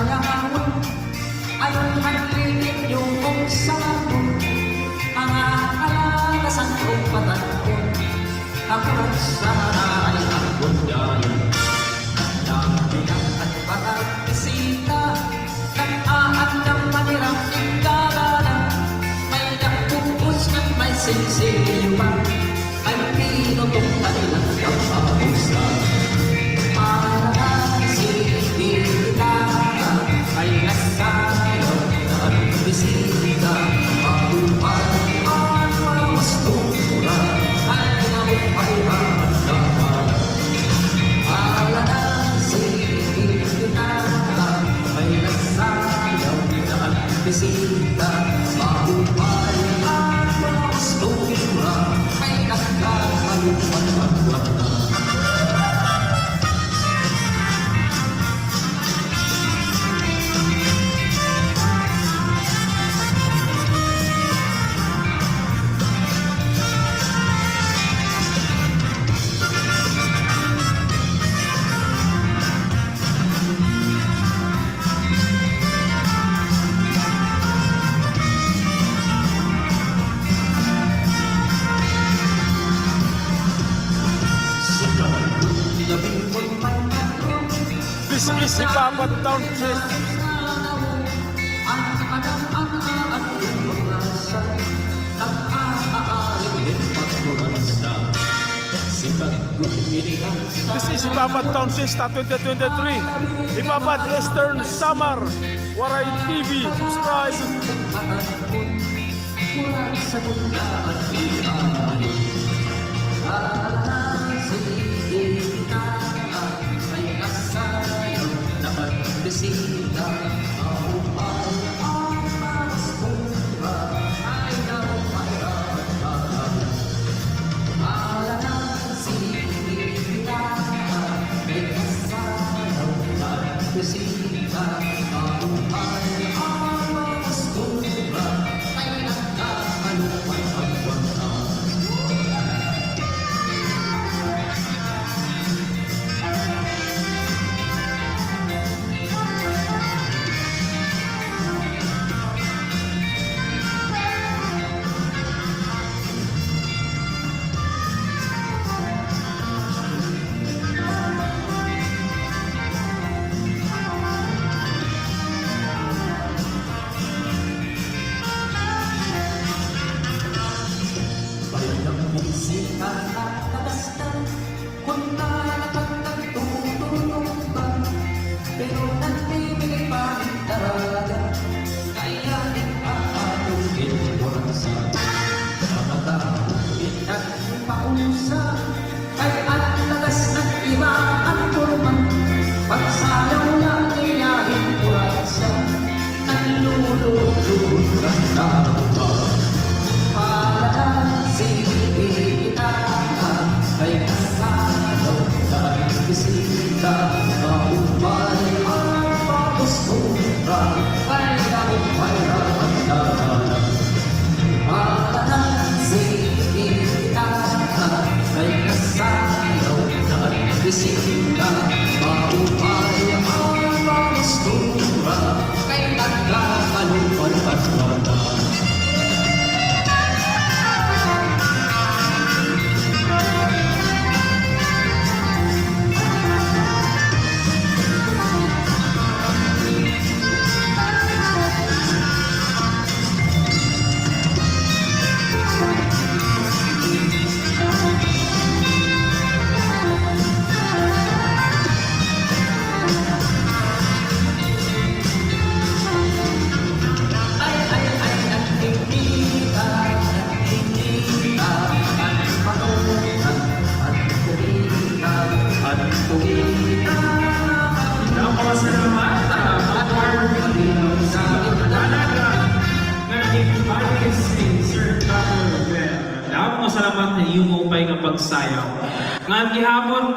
panahon ay halilit yung kong sabon. Mga kalalasan kong patanong, kakulat sa ay ang bundayan. Nagbilang at pag-isita, nag-aat ng manirang tinggalan. May nakupos ng may sinsiyuman, ay pinutong kanilang kapabusan. Bisita, mahupay at mas tumura, may nakakalupan at wala. This is si Papa Townshend. This is si Papa Townshend Star 2023. Ipapad Eastern Samar Waray TV. Subscribe. Bisita, mahupay at mas tumura, ay napayaran. Alanan sinita, may kasalaw at bisita, mahupay at mas tumura, ay nakakalupan ang wala. Bisita at kabastan, kung nakakatutulong ba? Pero nagtibig pa rin talaga, kaya ipapatugin mo lang sa kapatawin at pausa. Kay at lagas ng iba ang turman, pagsayaw lang niyahin kurasa, nalululog ang tama. Para sinipita, ay kasalaw at bisita, mahupay at pagustura, ay mahupay at dala. Para sinipita, ay kasalaw at bisita, mahupay at pagustura, ay nagkakalupan at wala. Napakasalamat at warm sa talaga na nag-ibig Sir Dr. Napakasalamat na iyong upay nga pagsayaw. Nga gihapon